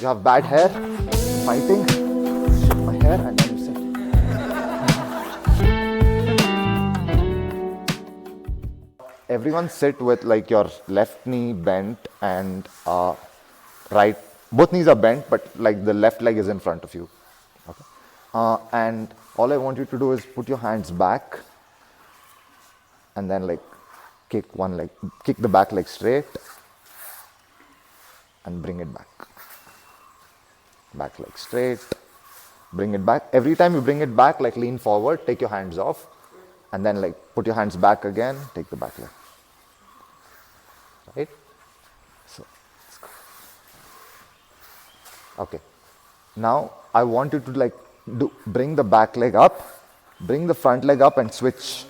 you have bad hair, fighting, shake my hair and then you sit. Everyone sit with like your left knee bent and right, both knees are bent, but like the left leg is in front of you. Okay. And all I want you to do is put your hands back and then like kick one leg, kick the back leg straight and bring it back. Back leg straight, bring it back. Every time you bring it back, like lean forward, take your hands off and then like put your hands back again, take the back leg. Right? So, okay. Now I want you to like bring the back leg up, bring the front leg up and switch.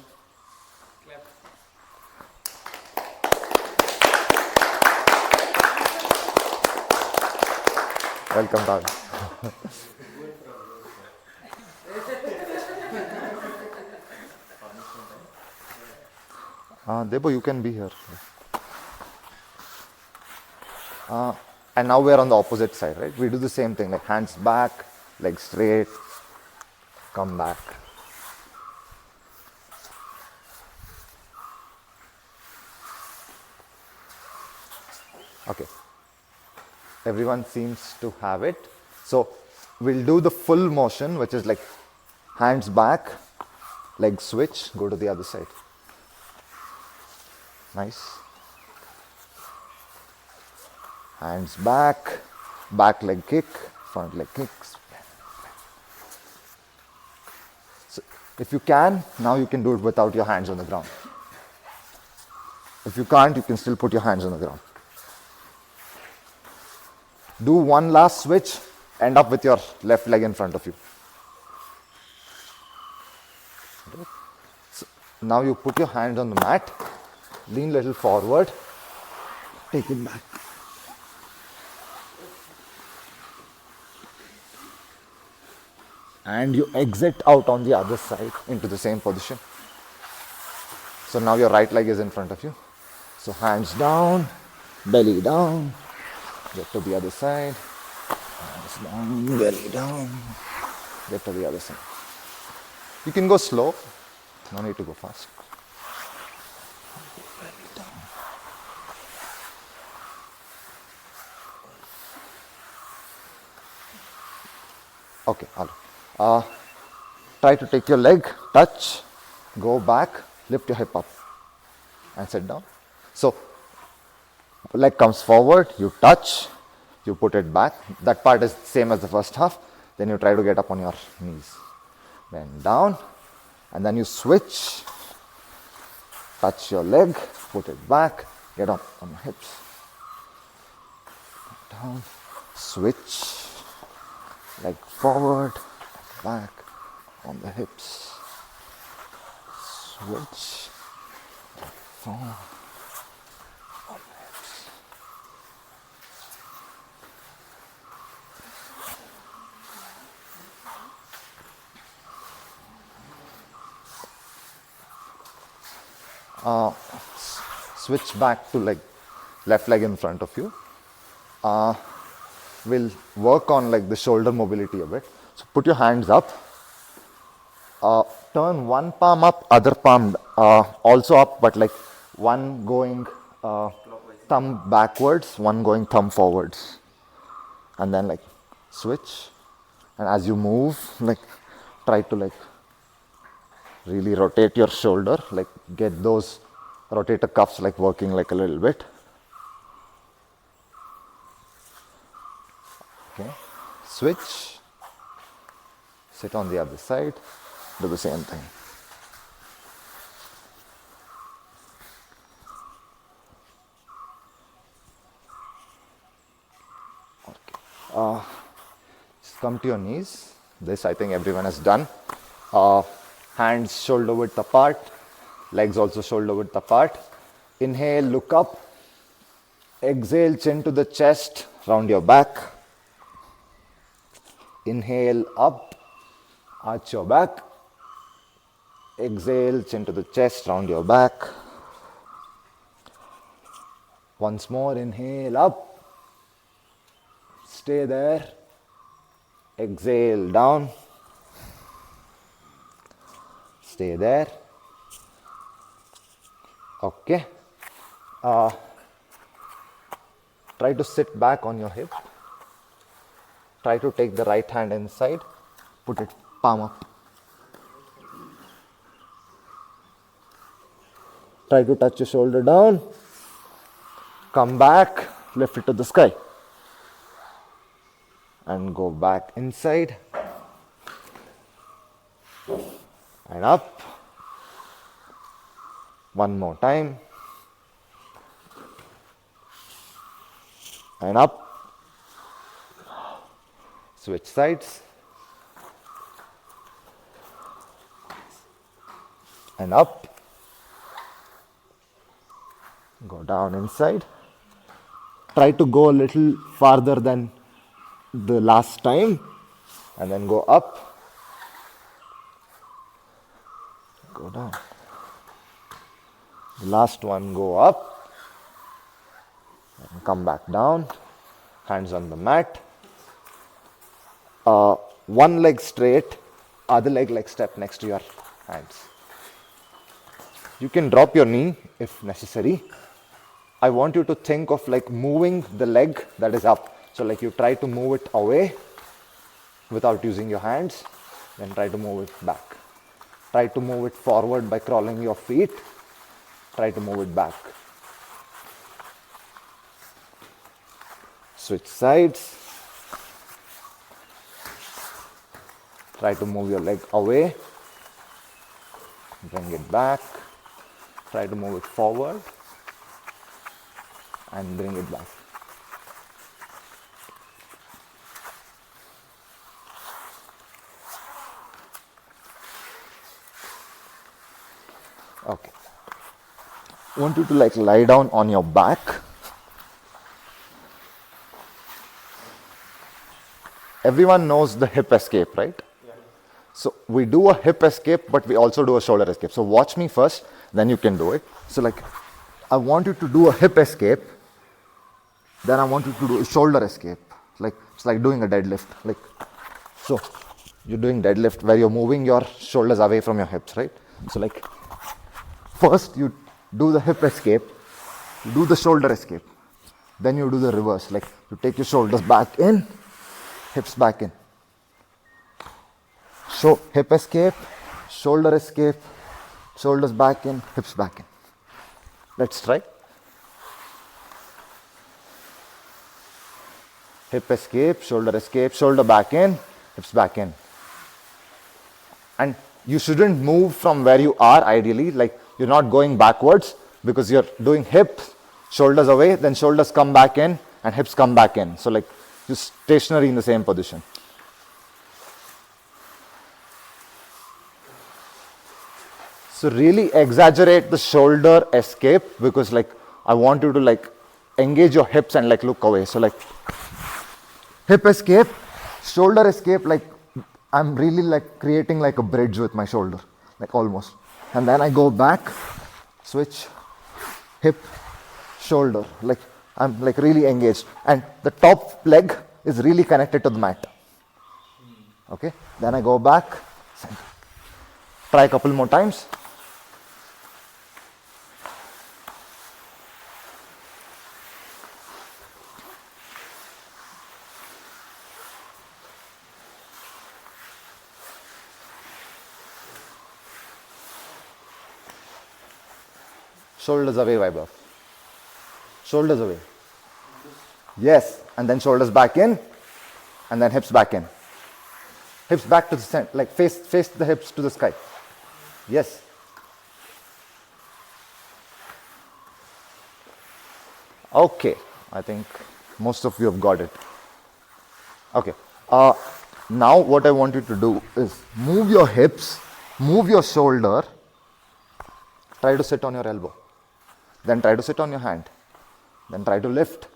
Welcome, Dad. Debo, you can be here. And now we're on the opposite side, right? We do the same thing, like hands back, legs straight, come back. Okay. Everyone seems to have it. So we'll do the full motion, which is like hands back, leg switch, go to the other side. Nice. Hands back, back leg kick, front leg kicks. So if you can, now you can do it without your hands on the ground. If you can't, you can still put your hands on the ground. Do one last switch, end up with your left leg in front of you. Okay. So now you put your hands on the mat, lean a little forward, take it back. And you exit out on the other side into the same position. So now your right leg is in front of you. So hands down, belly down, get to the other side, hands down, belly down, get to the other side. You can go slow, no need to go fast. Belly down. Okay, try to take your leg, touch, go back, lift your hip up and sit down. So leg comes forward, you touch, you put it back. That part is same as the first half. Then you try to get up on your knees. Then down, and then you switch, touch your leg, put it back, get up on your hips. Down, switch, leg forward, back on the hips. Switch, forward. Switch back to like left leg in front of you. We'll work on like the shoulder mobility a bit. So put your hands up. Turn one palm up, other palm also up, but like one going thumb backwards, one going thumb forwards. And then like switch. And as you move, like try to like really rotate your shoulder, like get those rotator cuffs like working like a little bit. Okay, switch, sit on the other side, do the same thing. Okay, just come to your knees. This I think everyone has done. Hands shoulder width apart, legs also shoulder width apart. Inhale, look up. Exhale, chin to the chest, round your back. Inhale, up, arch your back. Exhale, chin to the chest, round your back. Once more, inhale, up. Stay there. Exhale down. Stay there. Okay. Try to sit back on your hip. Try to take the right hand inside. Put it palm up. Try to touch your shoulder down. Come back. Lift it to the sky. And go back inside. And up. One more time. And up. Switch sides. And up. Go down inside. Try to go a little farther than the last time. And then go up. Go down. The last one, go up. And come back down. Hands on the mat. One leg straight, other leg like step next to your hands. You can drop your knee if necessary. I want you to think of like moving the leg that is up. So like you try to move it away without using your hands, then try to move it back. Try to move it forward by crawling your feet. Try to move it back. Switch sides. Try to move your leg away. Bring it back. Try to move it forward. And bring it back. Okay. I want you to like lie down on your back. Everyone knows the hip escape, right? Yeah. So we do a hip escape, but we also do a shoulder escape. So watch me first, then you can do it. So like, I want you to do a hip escape, then I want you to do a shoulder escape. Like, it's like doing a deadlift. Like, so you're doing deadlift where you're moving your shoulders away from your hips, right? So like, first you do the hip escape, you do the shoulder escape, then you do the reverse. Like, you take your shoulders back in, hips back in. So hip escape, shoulder escape, shoulders back in, hips back in. Let's try. Hip escape, shoulder back in, hips back in. And you shouldn't move from where you are ideally, like you're not going backwards because you're doing hips, shoulders away, then shoulders come back in and hips come back in. So like you're stationary in the same position. So really exaggerate the shoulder escape because like I want you to like engage your hips and like look away. So like hip escape, shoulder escape, like I'm really like creating like a bridge with my shoulder, like almost. And then I go back, switch, hip, shoulder, like I'm like really engaged. And the top leg is really connected to the mat. Okay, then I go back, center. Try a couple more times. Shoulders away, Vaibhav. Shoulders away. Yes, and then shoulders back in, and then hips back in. Hips back to the center, like face the hips to the sky. Yes. Okay, I think most of you have got it. Okay, now what I want you to do is move your hips, move your shoulder, try to sit on your elbow. Then try to sit on your hand. Then try to lift.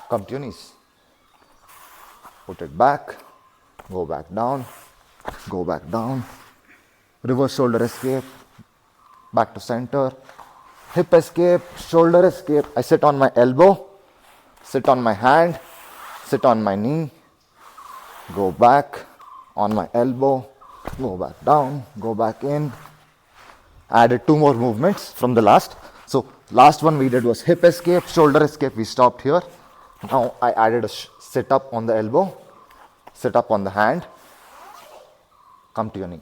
Come to your knees. Put it back. Go back down. Go back down. Reverse shoulder escape. Back to center. Hip escape. Shoulder escape. I sit on my elbow. Sit on my hand. sit on my knee, go back on my elbow, go back down, go back in. Added 2 more movements from the last. So last one we did was hip escape, shoulder escape. We stopped here. Now I added a sit up on the elbow, sit up on the hand, come to your knee.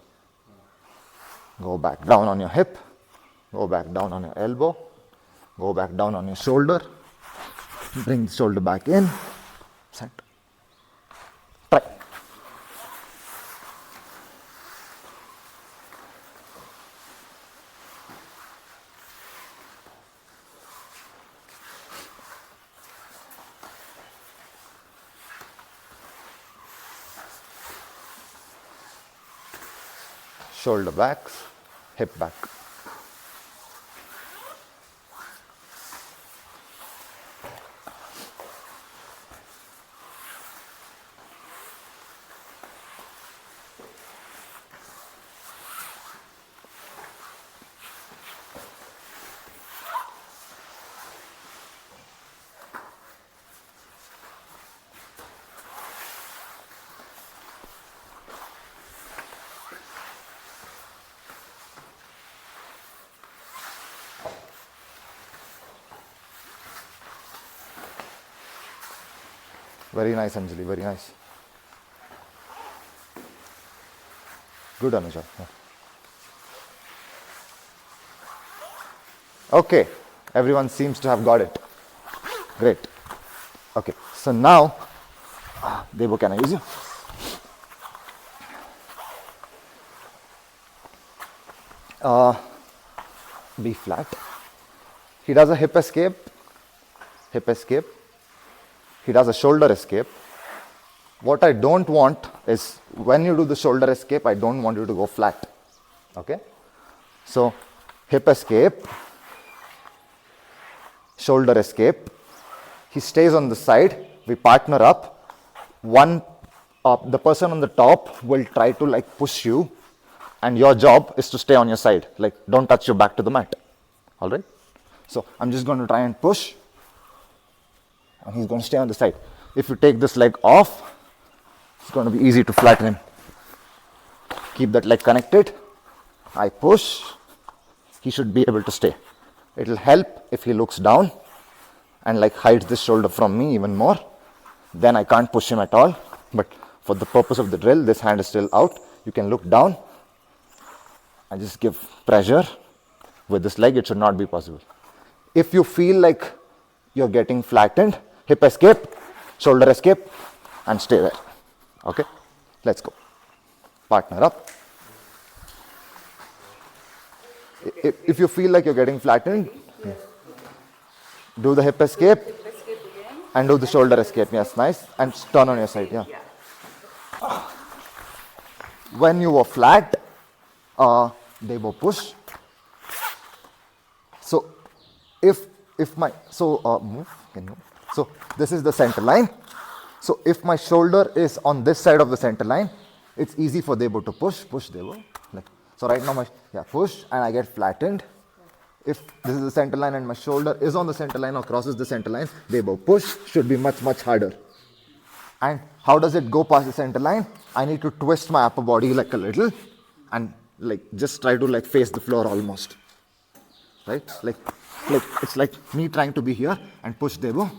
Go back down on your hip, go back down on your elbow, go back down on your shoulder, bring the shoulder back in, set. Try. Shoulder back, hip back. Very nice, Anjali, very nice. Good, Anuja. Yeah. Okay, everyone seems to have got it. Great. Okay, so now, Debo, can I use you? Be flat. He does a hip escape, hip escape. He does a shoulder escape. What I don't want is when you do the shoulder escape, I don't want you to go flat. Okay? So, hip escape, shoulder escape. He stays on the side. We partner up. The person on the top will try to like push you, and your job is to stay on your side. Like, don't touch your back to the mat. All right? So, I'm just going to try and push. And he's going to stay on the side. If you take this leg off, it's going to be easy to flatten him. Keep that leg connected. I push. He should be able to stay. It will help if he looks down and like hides this shoulder from me even more. Then I can't push him at all. But for the purpose of the drill, this hand is still out. You can look down and just give pressure. With this leg, it should not be possible. If you feel like you're getting flattened, hip escape, shoulder escape, and stay there. Okay, let's go. Partner up. If you feel like you're getting flattened, do the hip escape and do the shoulder escape. Yes, nice. And turn on your side. Yeah. When you were flat, they will push. So if move. Can you? So this is the center line. So if my shoulder is on this side of the center line, it's easy for Debo to push Debo. Like, so right now push and I get flattened. If this is the center line and my shoulder is on the center line or crosses the center line, Debo push should be much harder. And how does it go past the center line? I need to twist my upper body like a little and like just try to like face the floor almost. Right? Like it's like me trying to be here and push Debo.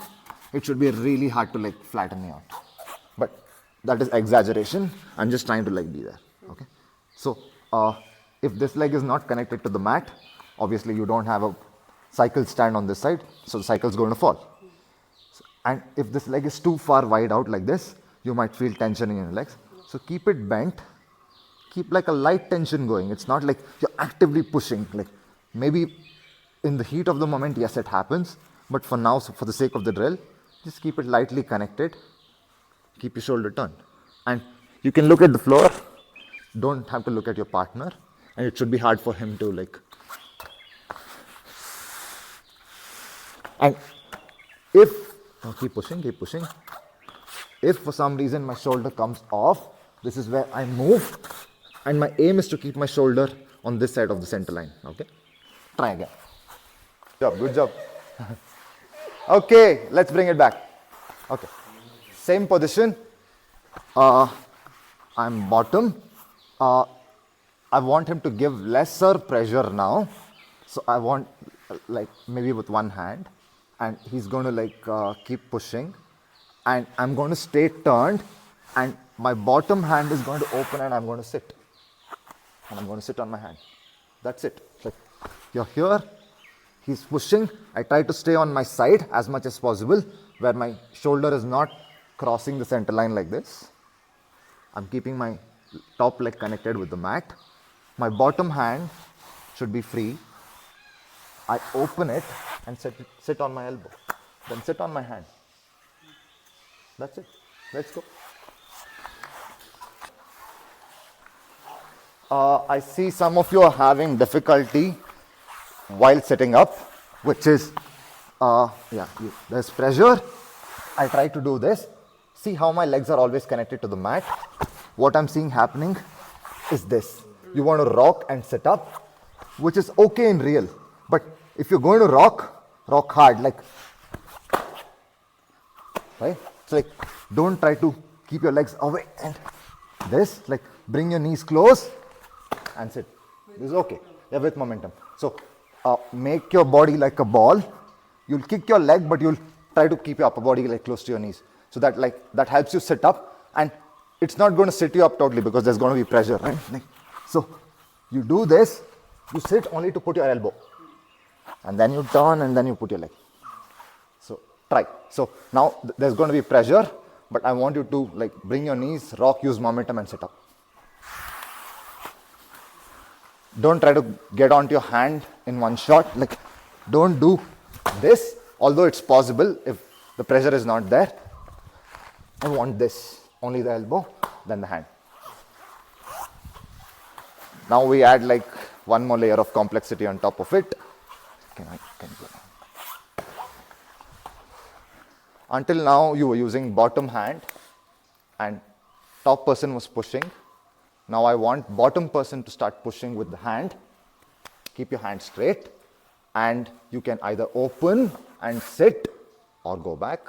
It should be really hard to like flatten me out. But that is exaggeration. I'm just trying to like be there. Okay. So if this leg is not connected to the mat, obviously you don't have a cycle stand on this side, so the cycle is going to fall. And if this leg is too far wide out like this, you might feel tension in your legs. So keep it bent. Keep like a light tension going. It's not like you're actively pushing. Like maybe in the heat of the moment, yes, it happens. But for now, so for the sake of the drill, just keep it lightly connected. Keep your shoulder turned. And you can look at the floor. Don't have to look at your partner. And it should be hard for him to like. And keep pushing. If for some reason my shoulder comes off, this is where I move. And my aim is to keep my shoulder on this side of the center line. Okay? Try again. Good job. Okay, let's bring it back. Okay. Same position. I'm bottom. I want him to give lesser pressure now. So I want like maybe with one hand, and he's going to like keep pushing, and I'm going to stay turned, and my bottom hand is going to open, and I'm going to sit, and I'm going to sit on my hand. That's it. Like you're here, he's pushing. I try to stay on my side as much as possible, where my shoulder is not crossing the center line like this. I'm keeping my top leg connected with the mat. My bottom hand should be free. I open it and sit on my elbow. Then sit on my hand. That's it. Let's go. I see some of you are having difficulty while sitting up, which is, there's pressure. I try to do this. See how my legs are always connected to the mat. What I'm seeing happening is this. You want to rock and sit up, which is okay in real. But if you're going to rock hard, like, right? It's like, don't try to keep your legs away. And this, like, bring your knees close and sit. This is okay. Yeah, with momentum. So, make your body like a ball. You'll kick your leg, but you'll try to keep your upper body like close to your knees. So that helps you sit up, and it's not going to sit you up totally because there's going to be pressure, right? So you do this, you sit only to put your elbow, and then you turn and then you put your leg. So try. So now there's going to be pressure, but I want you to like bring your knees, rock, use momentum and sit up. Don't try to get onto your hand in one shot. Like don't do this, although it's possible if the pressure is not there. I want this, only the elbow, then the hand. Now we add like one more layer of complexity on top of it. Can go down? Until now you were using bottom hand and top person was pushing. Now I want bottom person to start pushing with the hand. Keep your hand straight, and you can either open and sit or go back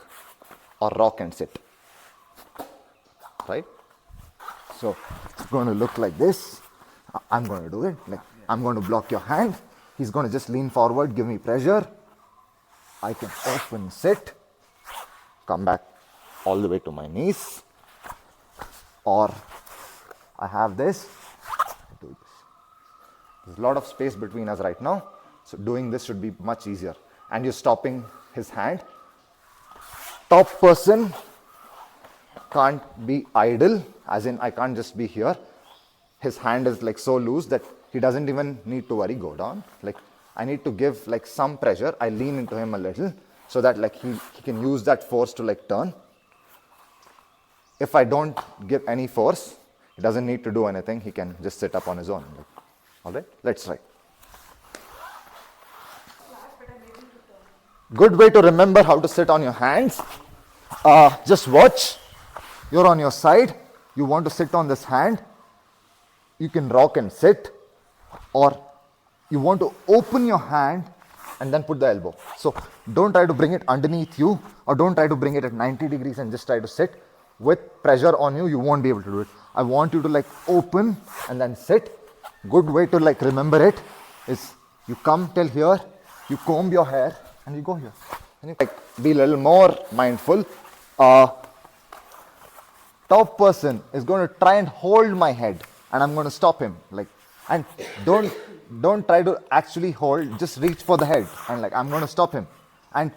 or rock and sit. Right? So it's going to look like this. I'm going to do it. Like I'm going to block your hand. He's going to just lean forward, give me pressure. I can open, sit, come back all the way to my knees. Or I have this. I do this. There's a lot of space between us right now. So doing this should be much easier. And you're stopping his hand. Top person can't be idle, as in I can't just be here. His hand is like so loose that he doesn't even need to worry, go down. Like I need to give like some pressure. I lean into him a little so that like he can use that force to like turn. If I don't give any force, he doesn't need to do anything. He can just sit up on his own. Like, all right, let's try. Good way to remember how to sit on your hands. Just watch. You're on your side. You want to sit on this hand. You can rock and sit, or you want to open your hand and then put the elbow. So don't try to bring it underneath you, or don't try to bring it at 90 degrees and just try to sit. With pressure on you, you won't be able to do it. I want you to like open and then sit. Good way to like remember it is you come till here, you comb your hair and you go here. And you like be a little more mindful. Top person is going to try and hold my head, and I'm going to stop him. Like, and don't try to actually hold. Just reach for the head, and like I'm going to stop him, and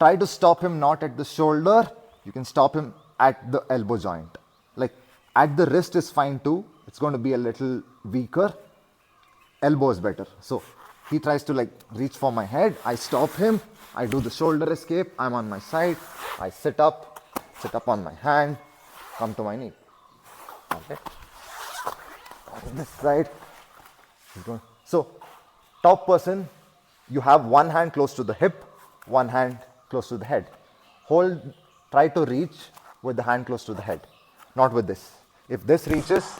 try to stop him not at the shoulder. You can stop him at the elbow joint. Like at the wrist is fine too. It's going to be a little weaker. Elbow is better. So he tries to like reach for my head. I stop him. I do the shoulder escape. I'm on my side. I sit up on my hand. Come to my knee. Okay. On this side. So, top person, you have one hand close to the hip, one hand close to the head. Hold, try to reach with the hand close to the head, not with this. If this reaches,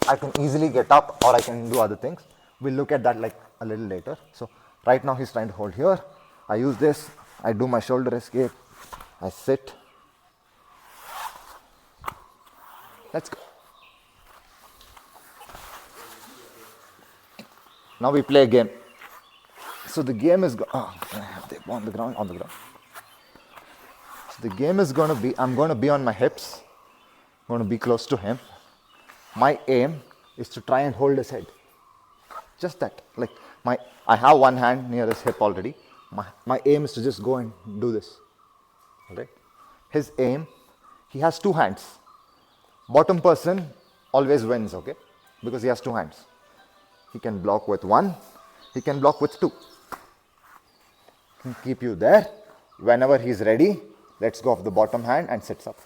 I can easily get up, or I can do other things. We'll look at that like a little later. So, right now he's trying to hold here. I use this. I do my shoulder escape. I sit. Let's go. Now we play a game. So the game is on the ground. So the game is going to be, I'm going to be on my hips. I'm going to be close to him. My aim is to try and hold his head. Just that. Like I have one hand near his hip already. My aim is to just go and do this. Alright? His aim, he has two hands. Bottom person always wins, okay? Because he has two hands. He can block with one, he can block with two. He can keep you there. Whenever he's ready, let's go off the bottom hand and sits up.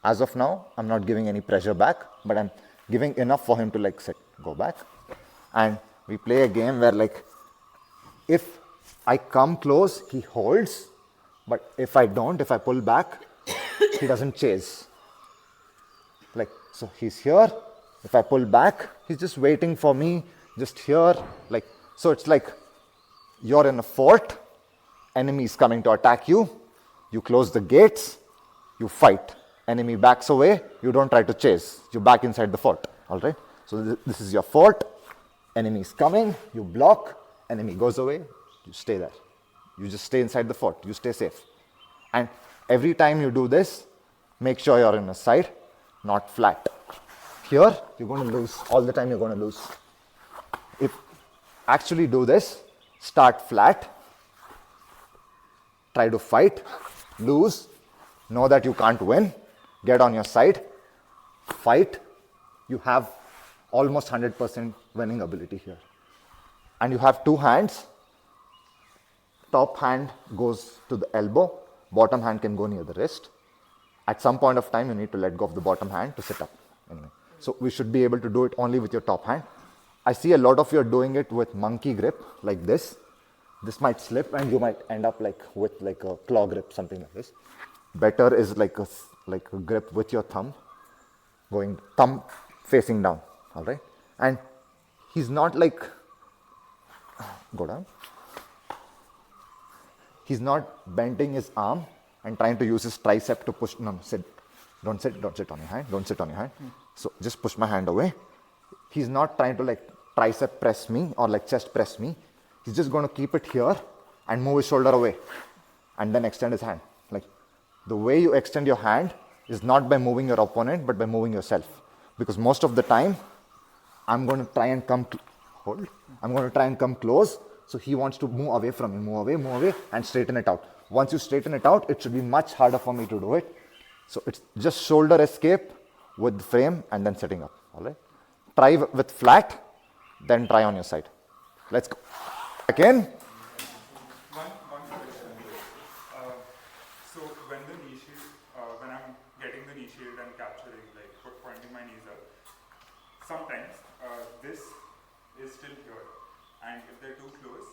As of now, I'm not giving any pressure back, but I'm giving enough for him to like sit, go back. And we play a game where like, if I come close, he holds, but if I don't, if I pull back, he doesn't chase. Like, so he's here. If I pull back, he's just waiting for me, just here. Like, so it's like you're in a fort, enemy is coming to attack you, you close the gates, you fight. Enemy backs away, you don't try to chase, you back inside the fort, all right? So this is your fort, enemy is coming, you block, enemy goes away, you stay there. You just stay inside the fort, you stay safe. And every time you do this, make sure you're in a side, not flat. Here, you're going to lose. All the time you're going to lose. If actually do this, start flat, try to fight, lose, know that you can't win, get on your side, fight, you have almost 100% winning ability here. And you have two hands, top hand goes to the elbow, bottom hand can go near the wrist. At some point of time, you need to let go of the bottom hand to sit up. Anyway. So we should be able to do it only with your top hand. I see a lot of you are doing it with monkey grip, like this. This might slip and you might end up like with like a claw grip, something like this. Better is like a grip with your thumb, going thumb facing down, all right? And he's not like, go down. He's not bending his arm and trying to use his tricep to push, no, sit. Don't sit on your hand. So just push my hand away. He's not trying to like tricep press me or like chest press me. He's just going to keep it here and move his shoulder away and then extend his hand. Like the way you extend your hand is not by moving your opponent, but by moving yourself. Because most of the time, I'm going to try and come close. So he wants to move away from me, move away and straighten it out. Once you straighten it out, it should be much harder for me to do it. So it's just shoulder escape with the frame and then setting up, all right? Try with flat, then try on your side. Let's go. Again. One question. So when the knee shield, when I'm getting the knee shield and capturing, like pointing my knees up, sometimes this is still here. And if they're too close,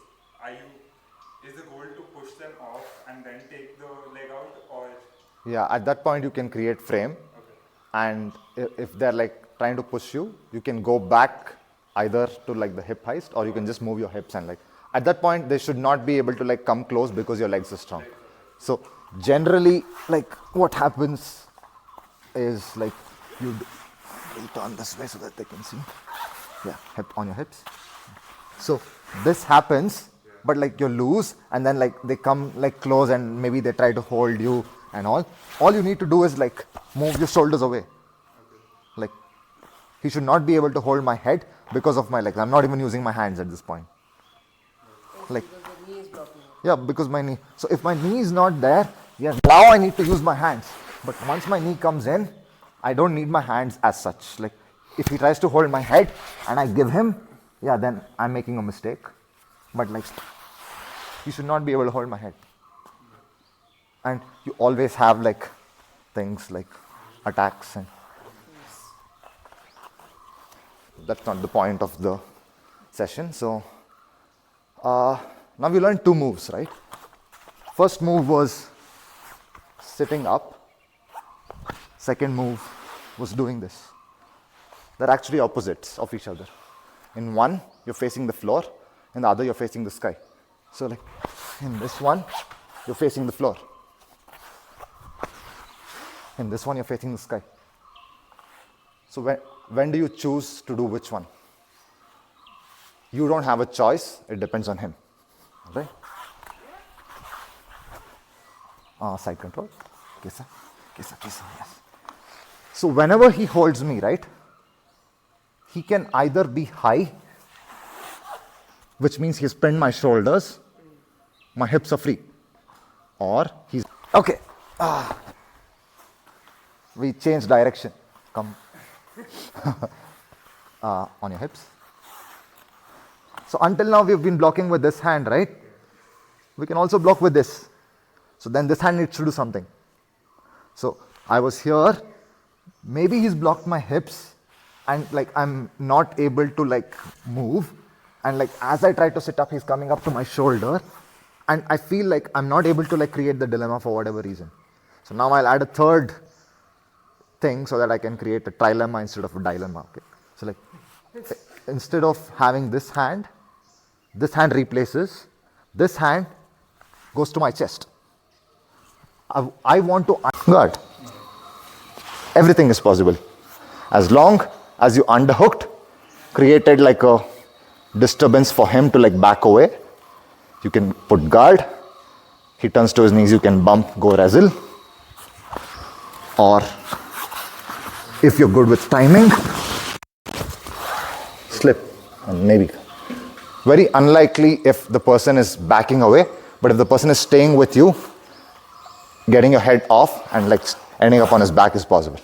is the goal to push them off and then take the leg out, or? Yeah, at that point you can create frame. Okay. And if they're like trying to push you, you can go back either to like the hip heist, or you can just move your hips and like, at that point they should not be able to like come close because your legs are strong. So generally like what happens is like you turn this way so that they can see. Yeah, hip on your hips. So this happens, but like you're loose and then like they come like close and maybe they try to hold you and all. All you need to do is like move your shoulders away. Okay. Like he should not be able to hold my head because of my legs. I'm not even using my hands at this point. Like, because the knee is blocking. Yeah, because my knee. So if my knee is not there, yeah, now I need to use my hands. But once my knee comes in, I don't need my hands as such. Like if he tries to hold my head and I give him, yeah, then I'm making a mistake. But like, he should not be able to hold my head. And you always have like things like attacks, and that's not the point of the session. So now we learned two moves, right? First move was sitting up. Second move was doing this. They're actually opposites of each other. In one, you're facing the floor. In the other, you're facing the sky. So like in this one, you're facing the floor. In this one, you're facing the sky. So when do you choose to do which one? You don't have a choice. It depends on him. Right? Side control. Kesa. Yes. So whenever he holds me, right, he can either be high, which means he's pinned my shoulders, my hips are free, or he's okay. We change direction. Come on your hips. So until now we've been blocking with this hand, right? We can also block with this. So then this hand needs to do something. So I was here, maybe he's blocked my hips and like I'm not able to like move, and like as I try to sit up he's coming up to my shoulder, and I feel like I'm not able to like create the dilemma for whatever reason. So now I'll add a third thing so that I can create a trilemma instead of a dilemma. Okay? So like instead of having this hand replaces, this hand goes to my chest. I want to guard. Everything is possible. As long as you underhooked, created like a disturbance for him to like back away, you can put guard. He turns to his knees, you can bump, go wrestle. Or if you're good with timing, slip and maybe. Very unlikely if the person is backing away, but if the person is staying with you, getting your head off and like ending up on his back is possible.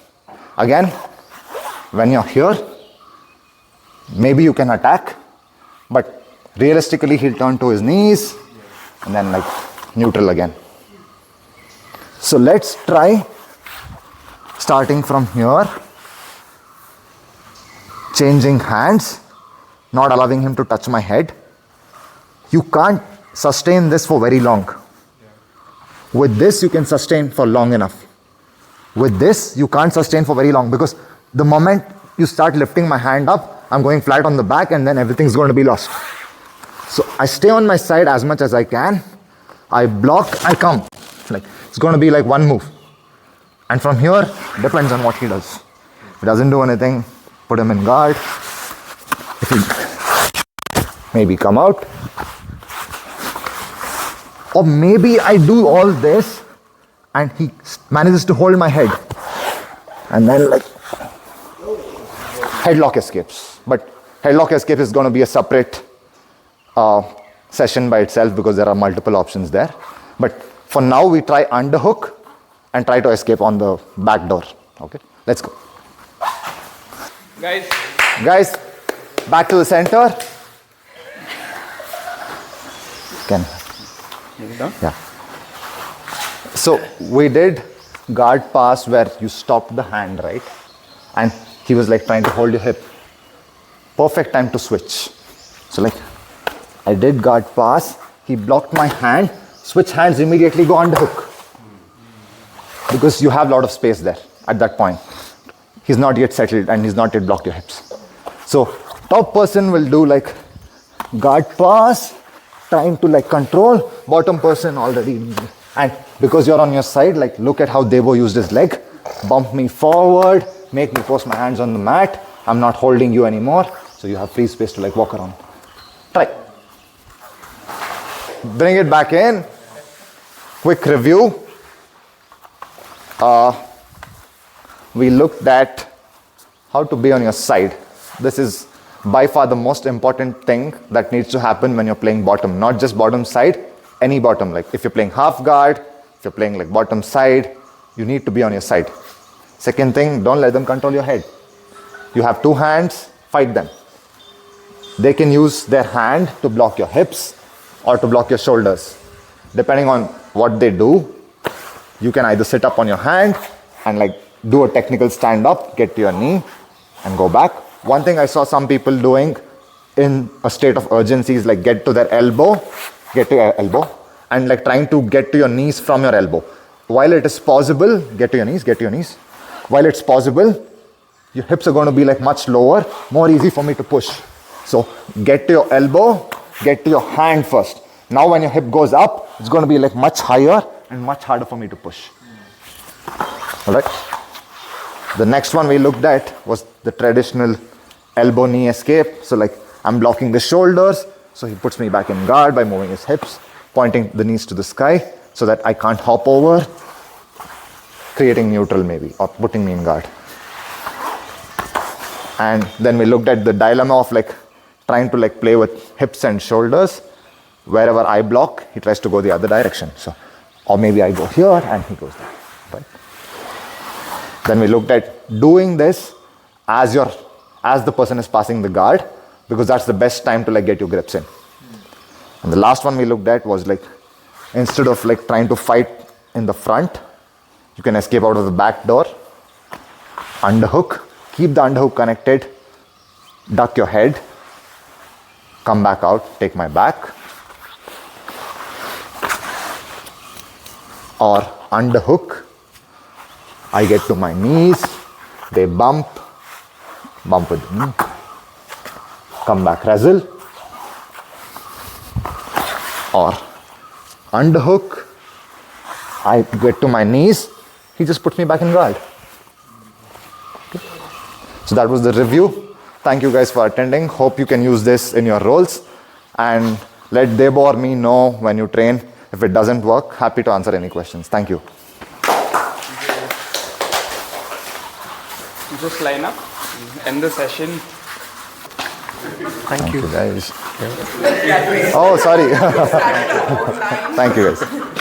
Again, when you're here, maybe you can attack, but realistically he'll turn to his knees and then like neutral again. So let's try starting from here, changing hands, not allowing him to touch my head. You can't sustain this for very long. With this, you can sustain for long enough. With this, you can't sustain for very long, because the moment you start lifting my hand up, I'm going flat on the back and then everything's going to be lost. So I stay on my side as much as I can. I block, I come. Like it's going to be like one move. And from here, depends on what he does. If he doesn't do anything, put him in guard. If he maybe come out. Or maybe I do all this and he manages to hold my head. And then like headlock escapes. But headlock escape is going to be a separate session by itself because there are multiple options there. But for now, we try underhook and try to escape on the back door. Okay, let's go. Guys, back to the center. Can. Yeah. So we did guard pass where you stopped the hand, right? And he was like trying to hold your hip. Perfect time to switch. So like I did guard pass, he blocked my hand, switch hands, immediately go underhook. Because you have a lot of space there at that point. He's not yet settled and he's not yet blocked your hips. So top person will do like guard pass, trying to like control, bottom person already. And because you're on your side, like look at how Devo used his leg. Bump me forward, make me post my hands on the mat. I'm not holding you anymore. So you have free space to like walk around. Try. Bring it back in. Quick review. We looked at how to be on your side. This is by far the most important thing that needs to happen when you're playing bottom. Not just bottom side, any bottom. Like if you're playing half guard, if you're playing like bottom side, you need to be on your side. Second thing, don't let them control your head. You have two hands, fight them. They can use their hand to block your hips or to block your shoulders. Depending on what they do, you can either sit up on your hand and like do a technical stand up, get to your knee and go back. One thing I saw some people doing in a state of urgency is like get to their elbow, get to your elbow and like trying to get to your knees from your elbow. While it is possible, get to your knees, get to your knees. While it's possible, your hips are going to be like much lower, more easy for me to push. So get to your elbow, get to your hand first. Now when your hip goes up, it's going to be like much higher and much harder for me to push. All right. The next one we looked at was the traditional elbow knee escape. So like I'm blocking the shoulders, so he puts me back in guard by moving his hips, pointing the knees to the sky so that I can't hop over, creating neutral maybe, or putting me in guard. And then we looked at the dilemma of like trying to like play with hips and shoulders. Wherever I block, he tries to go the other direction. So, or maybe I go here and he goes there, right? Then we looked at doing this as the person is passing the guard, because that's the best time to like get your grips in. And the last one we looked at was like, instead of like trying to fight in the front, you can escape out of the back door, underhook, keep the underhook connected, duck your head, come back out, take my back, or underhook, I get to my knees, they bump with the knee, come back, wrestle, or underhook, I get to my knees, he just puts me back in guard. Okay. So that was the review. Thank you guys for attending. Hope you can use this in your roles, and let Debo or me know when you train. If it doesn't work, happy to answer any questions. Thank you. Just line up, end the session. Thank you guys. Oh, sorry. Thank you guys.